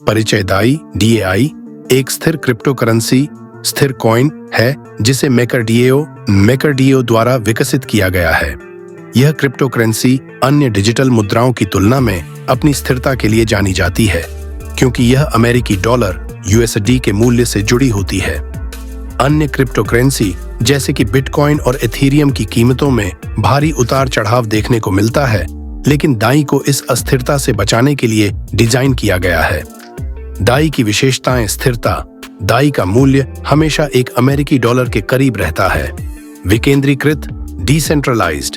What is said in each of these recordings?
परिचय दाई DAI एक स्थिर क्रिप्टो करेंसी स्थिर कॉइन है जिसे मैकरडियो द्वारा विकसित किया गया है। यह क्रिप्टो करेंसी अन्य डिजिटल मुद्राओं की तुलना में अपनी स्थिरता के लिए जानी जाती है क्योंकि यह अमेरिकी डॉलर USD के मूल्य से जुड़ी होती है। अन्य क्रिप्टो करेंसी जैसे कि बिटकॉइन और एथेरियम की कीमतों में भारी उतार चढ़ाव देखने को मिलता है, लेकिन दाई को इस अस्थिरता से बचाने के लिए डिजाइन किया गया है। दाई की विशेषताएं स्थिरता। दाई का मूल्य हमेशा एक अमेरिकी डॉलर के करीब रहता है। विकेंद्रीकृत डिसेंट्रलाइज्ड,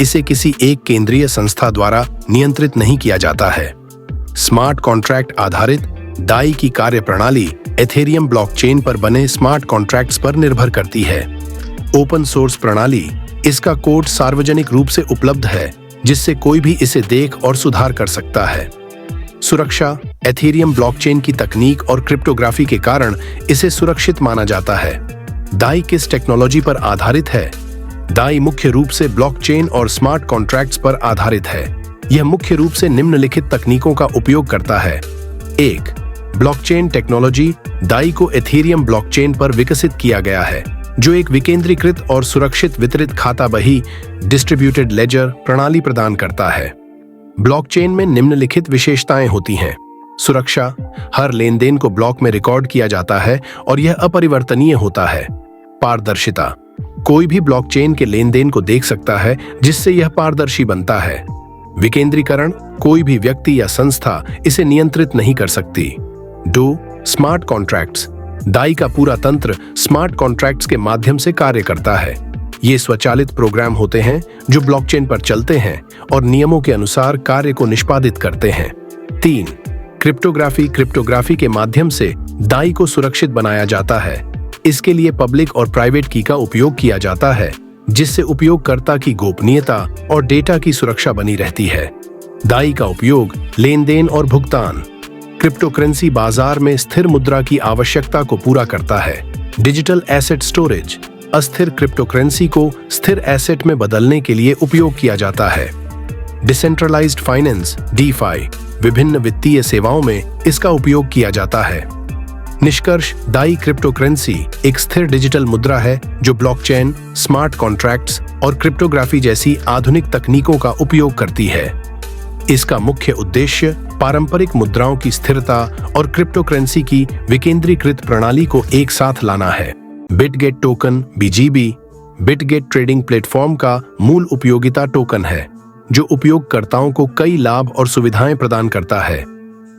इसे किसी एक केंद्रीय संस्था द्वारा नियंत्रित नहीं किया जाता है। स्मार्ट कॉन्ट्रैक्ट आधारित दाई की कार्यप्रणाली एथेरियम ब्लॉकचेन पर बने स्मार्ट कॉन्ट्रैक्ट्स पर निर्भर करती है। ओपन सोर्स प्रणाली, इसका कोड सार्वजनिक रूप से उपलब्ध है जिससे कोई भी इसे देख और सुधार कर सकता है। सुरक्षा, एथेरियम ब्लॉकचेन की तकनीक और क्रिप्टोग्राफी के कारण इसे सुरक्षित माना जाता है। दाई किस टेक्नोलॉजी पर आधारित है? दाई मुख्य रूप से ब्लॉकचेन और स्मार्ट कॉन्ट्रैक्ट्स पर आधारित है। यह मुख्य रूप से निम्नलिखित तकनीकों का उपयोग करता है। 1. Blockchain technology. दाई को एथेरियम ब्लॉकचेन पर विकसित किया गया है जो एक विकेंद्रीकृत और सुरक्षित वितरित खाता बही डिस्ट्रीब्यूटेड लेजर प्रणाली प्रदान करता है। ब्लॉकचेन में निम्नलिखित विशेषताएं होती हैं। सुरक्षा, हर लेनदेन को ब्लॉक में रिकॉर्ड किया जाता है और यह अपरिवर्तनीय होता है। पारदर्शिता, कोई भी ब्लॉकचेन के लेनदेन को देख सकता है जिससे यह पारदर्शी बनता है। विकेंद्रीकरण, कोई भी व्यक्ति या संस्था इसे नियंत्रित नहीं कर सकती। 2. Smart contracts. दाई का पूरा तंत्र स्मार्ट कॉन्ट्रैक्ट्स के माध्यम से कार्य करता है। ये स्वचालित प्रोग्राम होते हैं जो ब्लॉकचेन पर चलते हैं और नियमों के अनुसार कार्य को निष्पादित करते हैं। 3. क्रिप्टोग्राफी। क्रिप्टोग्राफी के माध्यम से दाई को सुरक्षित बनाया जाता है। इसके लिए पब्लिक और प्राइवेट की का उपयोग किया जाता है जिससे उपयोगकर्ता की गोपनीयता और डेटा की सुरक्षा बनी रहती है। दाई का उपयोग लेनदेन और भुगतान। क्रिप्टो करेंसी बाजार में स्थिर मुद्रा की आवश्यकता को पूरा करता है। डिजिटल एसेट स्टोरेज, अस्थिर क्रिप्टो करेंसी को स्थिर एसेट में बदलने के लिए उपयोग किया जाता है। डिसेंट्रलाइज्ड फाइनेंस DeFi, विभिन्न वित्तीय सेवाओं में इसका उपयोग किया जाता है। निष्कर्ष, दाई क्रिप्टो करेंसी एक स्थिर डिजिटल मुद्रा है जो ब्लॉकचेन, स्मार्ट कॉन्ट्रैक्ट्स और क्रिप्टोग्राफी जैसी आधुनिक तकनीकों का उपयोग करती है। इसका मुख्य उद्देश्य पारंपरिक मुद्राओं की स्थिरता और क्रिप्टो करेंसी की विकेंद्रीकृत प्रणाली को एक साथ लाना है। Bitget token BGB, Bitget trading platform का मूल उपयोगिता टोकन है जो उपयोगकर्ताओं को कई लाभ और सुविधाएं प्रदान करता है।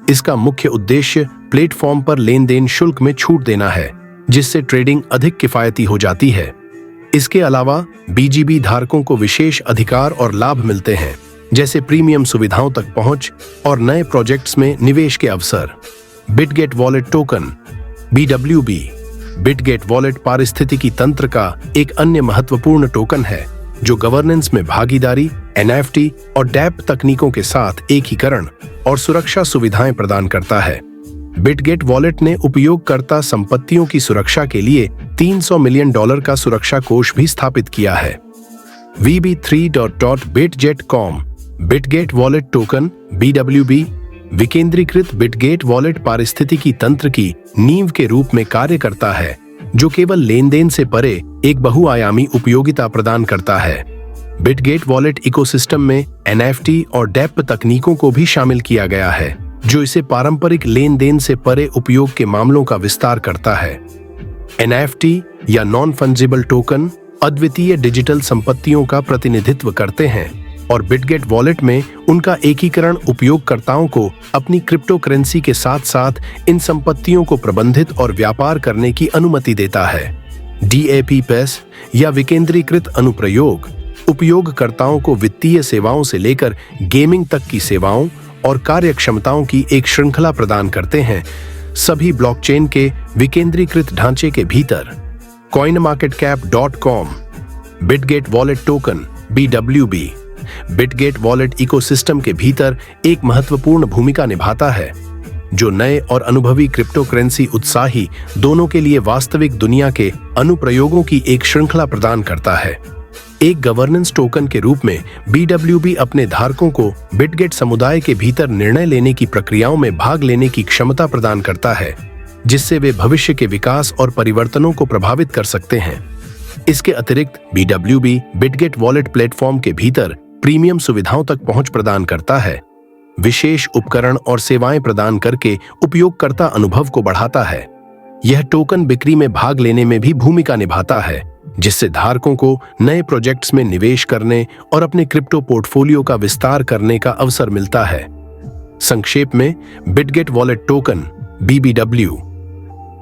इसका मुख्य उद्देश्य प्लेटफॉर्म पर लेनदेन शुल्क में छूट देना है जिससे ट्रेडिंग अधिक किफायती हो जाती है। इसके अलावा BGB धारकों को विशेष अधिकार और लाभ मिलते हैं जैसे प्रीमियम सुविधाओं तक पहुंच और नए प्रोजेक्ट्स में निवेश के अवसर। Bitget wallet token BWB, Bitget wallet पारिस्थितिकी तंत्र का एक अन्य महत्वपूर्ण टोकन है जो गवर्नेंस में भागीदारी, NFT और DApp तकनीकों के साथ एकीकरण और सुरक्षा सुविधाएं प्रदान करता है। बिटगेट वॉलेट ने उपयोगकर्ता संपत्तियों की सुरक्षा के लिए $300 मिलियन का सुरक्षा कोष भी स्थापित किया है। VB3.bitget.com, Bitget wallet token BWB, विकेंद्रीकृत बिटगेट वॉलेट पारिस्थितिकी तंत्र की नींव के रूप में कार्य करता है जो केवल लेनदेन से परे एक बहुआयामी उपयोगिता प्रदान करता है। बिटगेट वॉलेट इकोसिस्टम में NFT और DApp तकनीकों को भी शामिल किया गया है जो इसे पारंपरिक लेनदेन से परे उपयोग के मामलों का विस्तार करता है। NFT या नॉन फंजिबल टोकन अद्वितीय डिजिटल संपत्तियों का प्रतिनिधित्व करते हैं और बिटगेट वॉलेट में उनका एकीकरण उपयोगकर्ताओं को अपनी क्रिप्टो करेंसी के साथ साथ इन संपत्तियों को प्रबंधित और व्यापार करने की अनुमति देता है। DApp या विकेंद्रीकृत अनुप्रयोग उपयोगकर्ताओं को वित्तीय सेवाओं से लेकर गेमिंग तक की सेवाओं और कार्यक्षमताओं की एक श्रृंखला प्रदान करते हैं, सभी ब्लॉकचेन के विकेंद्रीकृत ढांचे के भीतर। coinmarketcap.com, Bitget wallet token BWB, Bitget wallet ecosystem के भीतर एक महत्वपूर्ण भूमिका निभाता है जो नए और अनुभवी क्रिप्टो करेंसी उत्साही दोनों के लिए वास्तविक दुनिया के अनुप्रयोगों की एक श्रृंखला प्रदान करता है। एक गवर्नेंस टोकन के रूप में BWB अपने धारकों को बिटगेट समुदाय के भीतर निर्णय लेने की प्रक्रियाओं में भाग लेने की क्षमता प्रदान करता है, जिससे वे भविष्य के विकास और परिवर्तनों को प्रभावित कर सकते हैं। इसके अतिरिक्त BWB बिटगेट वॉलेट प्लेटफॉर्म के भीतर प्रीमियम सुविधाओं तक पहुंच प्रदान करता है, विशेष उपकरण और सेवाएं प्रदान करके उपयोगकर्ता अनुभव को बढ़ाता है। यह टोकन बिक्री में भाग लेने में भी भूमिका निभाता है, जिससे धारकों को नए प्रोजेक्ट्स में निवेश करने और अपने क्रिप्टो पोर्टफोलियो का विस्तार करने का अवसर मिलता है। संक्षेप में, Bitget wallet token BBW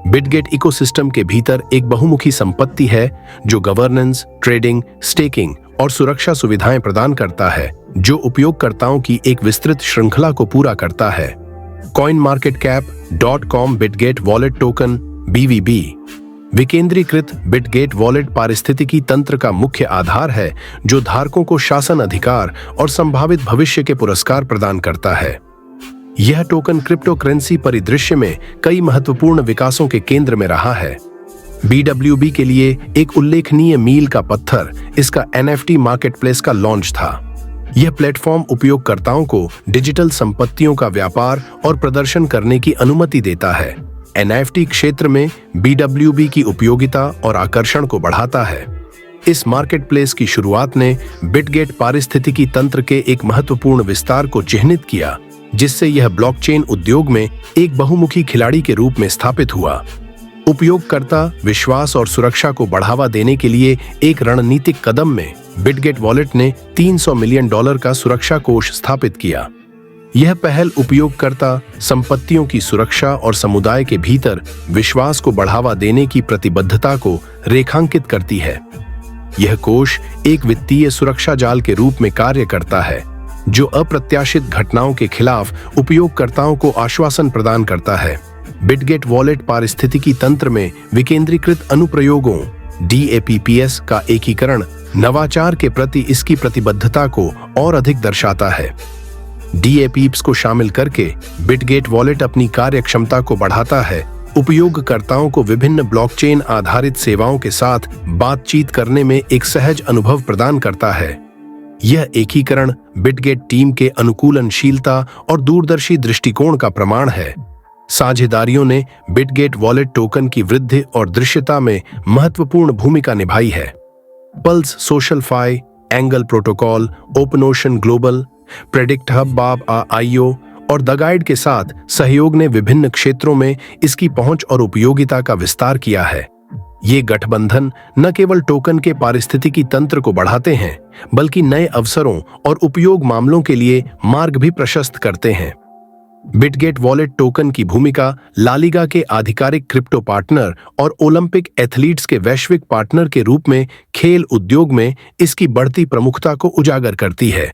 Bitget ecosystem के भीतर एक बहुमुखी संपत्ति है जो गवर्नेंस, ट्रेडिंग, स्टेकिंग और सुरक्षा सुविधाएं प्रदान करता है, जो उपयोगकर्ताओं की एक विस्तृत श्रृंखला को पूरा करता है। CoinMarketCap.com Bitget wallet token BVB विकेंद्रीकृत बिटगेट वॉलेट पारिस्थितिकी तंत्र का मुख्य आधार है, जो धारकों को शासन अधिकार और संभावित भविष्य के पुरस्कार प्रदान करता है। यह टोकन क्रिप्टो करेंसी परिदृश्य में कई महत्वपूर्ण विकासों के केंद्र में रहा है। BWB के लिए एक उल्लेखनीय मील का पत्थर इसका NFT मार्केटप्लेस का लॉन्च था। यह प्लेटफॉर्म उपयोगकर्ताओं को डिजिटल संपत्तियों का व्यापार और प्रदर्शन करने की अनुमति देता है। NFT क्षेत्र में BWB की उपयोगिता और आकर्षण को बढ़ाता है। इस मार्केटप्लेस की शुरुआत ने बिटगेट पारिस्थितिकी तंत्र के एक महत्वपूर्ण विस्तार को चिह्नित किया, जिससे यह ब्लॉकचेन उद्योग में एक बहुमुखी खिलाड़ी के रूप में स्थापित हुआ। उपयोगकर्ता विश्वास और सुरक्षा को बढ़ावा देने के लिए एक रणनीतिक कदम में बिटगेट वॉलेट ने $300 मिलियन का सुरक्षा कोष स्थापित किया। यह पहल उपयोगकर्ता संपत्तियों की सुरक्षा और समुदाय के भीतर विश्वास को बढ़ावा देने की प्रतिबद्धता को रेखांकित करती है। यह कोष एक वित्तीय सुरक्षा जाल के रूप में कार्य करता है, जो अप्रत्याशित घटनाओं के खिलाफ उपयोगकर्ताओं को आश्वासन प्रदान करता है। बिटगेट वॉलेट पारिस्थितिकी तंत्र में विकेंद्रीकृत अनुप्रयोगों DApps का एकीकरण नवाचार के प्रति इसकी प्रतिबद्धता को और अधिक दर्शाता है। DApps को शामिल करके बिटगेट वॉलेट अपनी कार्यक्षमता को बढ़ाता है, उपयोगकर्ताओं को विभिन्न ब्लॉकचेन आधारित सेवाओं के साथ बातचीत करने में एक सहज अनुभव प्रदान करता है। यह एकीकरण बिटगेट टीम के अनुकूलनशीलता और दूरदर्शी दृष्टिकोण का प्रमाण है। साझेदारियों ने बिटगेट वॉलेट टोकन की वृद्धि और दृश्यता में महत्वपूर्ण भूमिका निभाई है। Pulse SocialFi, Angle protocol, OpenOcean global, Predict Hub IO और द गाइड के साथ सहयोग ने विभिन्न क्षेत्रों में इसकी पहुंच और उपयोगिता का विस्तार किया है। ये गठबंधन न केवल टोकन के पारिस्थितिकी तंत्र को बढ़ाते हैं, बल्कि नए अवसरों और उपयोग मामलों के लिए मार्ग भी प्रशस्त करते हैं। बिटगेट वॉलेट टोकन की भूमिका लालिगा के आधिकारिक क्रिप्टो पार्टनर और ओलंपिक एथलीट्स के वैश्विक पार्टनर के रूप में खेल उद्योग में इसकी बढ़ती प्रमुखता को उजागर करती है।